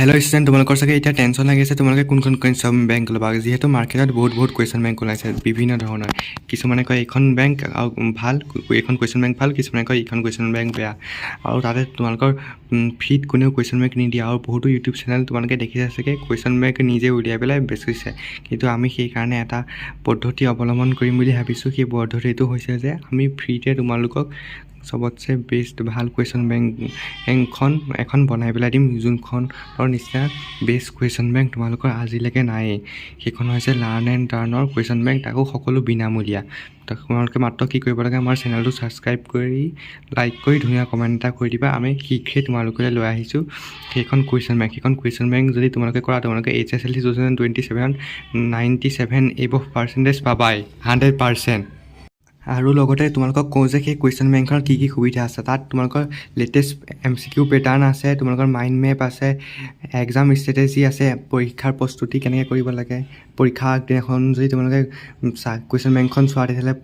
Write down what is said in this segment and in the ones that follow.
Hello' student, তোমালোকৰ চাগে এতিয়া টেনশ্যন লাগি আছে তোমালোকে কোনখন কুৱেশ্যন বেংক ল'বা। যিহেতু মাৰ্কেটত বহুত কুৱেশ্যন বেংক ওলাইছে বিভিন্ন ধৰণৰ। কিছুমানে কয় এইখন বেংক ভাল, এইখন কুৱেশ্যন বেংক ভাল, কিছুমানে কয় এইখন কুৱেশ্যন বেংক বেয়া। আৰু তাতে তোমালোকৰ ফ্ৰীত কোনেও কুৱেশ্যন বেংক নিদিয়ে। আৰু বহুতো ইউটিউব চেনেল তোমালোকে দেখিছে চাগে কুৱেশ্যন বেংক নিজে উলিয়াই পেলাই বেচিছে। কিন্তু আমি সেইকাৰণে এটা পদ্ধতি অৱলম্বন কৰিম বুলি ভাবিছোঁ। সেই পদ্ধতিটো হৈছে যে আমি ফ্ৰীতে তোমালোকক চবতছে বেষ্ট ভাল কুৱেশ্যন বেংকখন এখন বনাই পেলাই দিম, যোনখনৰ নিচিনা বেষ্ট কুৱেশ্যন বেংক তোমালোকৰ আজিলৈকে নায়েই। সেইখন হৈছে লাৰ্ণ এণ্ড টাৰ্ণৰ কুৱেশ্যন বেংক, তাকো সকলো বিনামূলীয়া। তোমালোকে মাত্ৰ কি কৰিব লাগে, আমাৰ চেনেলটো ছাবস্ক্ৰাইব কৰি লাইক কৰি ধুনীয়া কমেণ্ট এটা কৰি দিবা। আমি শীঘ্ৰেই তোমালোকলৈ লৈ আহিছোঁ সেইখন কুৱেশ্যন বেংক। সেইখন কুৱেশ্যন বেংক যদি তোমালোকে কৰা, তোমালোকে HSLC 2027 97 এবভ পাৰ্চেণ্টেজ পাবাই 100%। আৰু লগতে তোমালোকক কওঁ যে সেই কুৱেশ্যন বেংকখনত কি কি সুবিধা আছে। তাত তোমালোকৰ লেটেষ্ট MCQ পেটাৰ্ণ আছে, তোমালোকৰ মাইণ্ড মেপ আছে, এক্সাম ষ্ট্ৰেটেজি আছে, পৰীক্ষাৰ প্ৰস্তুতি কেনেকৈ কৰিব লাগে, পৰীক্ষা আগদিনাখন যদি তোমালোকে কুৱেশ্যন বেংকখন চোৱা তেতিয়াহ'লে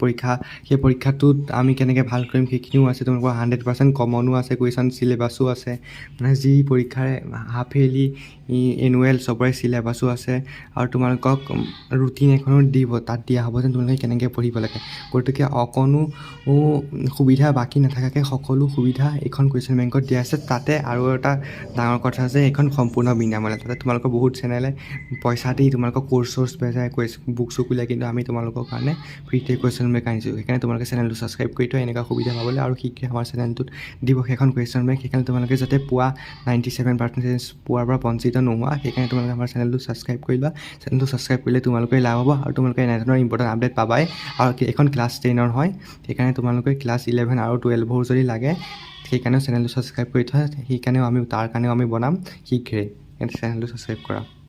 সেই পৰীক্ষাটোত আমি কেনেকৈ ভাল কৰিম সেইখিনিও আছে। তোমালোকৰ 100% কমনো আছে, কুৱেশ্যন চিলেবাছো আছে। মানে যি পৰীক্ষাৰে হাফ ইয়েৰলি এনুৱেল চবৰে চিলেবাছো আছে। আৰু তোমালোকক ৰুটিন এখনো তাত দিয়া হ'ব যে তোমালোকে কেনেকৈ পঢ়িব লাগে। গতিকে অকণো সুবিধা বাকী নাথাকাকৈ সকলো সুবিধা এইখন কুৱেশ্যন বেংকত দিয়া আছে। তাতে আৰু এটা ডাঙৰ কথা যে এইখন সম্পূৰ্ণ বিনামূলীয়া। তাতে তোমালোকৰ বহুত চেনেলে পইচা দি তোমালোকৰ কোৰ্চ বেচাই বুক চুক উলিয়াই, কিন্তু আমি তোমালোকৰ কাৰণে ফ্ৰীতে কুৱেশ্যন বেংক আনিছোঁ। সেইকাৰণে তোমালোকে চেনেলটো ছাবস্ক্ৰাইব কৰি থোৱা এনেকুৱা সুবিধা পাবলৈ। আৰু শীঘ্ৰে আমাৰ চেনেলটোত দিব সেইখন কুৱেশ্যন বেংক। সেইকাৰণে তোমালোকে যাতে 97% পোৱাৰ পৰা বঞ্চিত নোহোৱা, সেইকাৰণে তোমালোকে আমাৰ চেনেলটো ছাবস্ক্ৰাইব কৰি লোৱা। চেনেলটো ছাবস্ক্ৰাইব কৰিলে তোমালোকে লাভ হ'ব আৰু তোমালোকে এনেধৰণৰ ইম্পৰ্টেণ্ট আপডেট পাবাই। আৰু এইখন ক্লাছ 10ৰ হয়, সেইকাৰণে তোমালোকে ক্লাছ 11 আৰু 12ৰ যদি লাগে, সেইকাৰণেও চেনেলটো ছাবস্ক্ৰাইব কৰি থোৱা। সেইকাৰণেও তাৰ কাৰণেও আমি বনাম শীঘ্ৰেই। চেনেলটো ছাবস্ক্ৰাইব কৰা।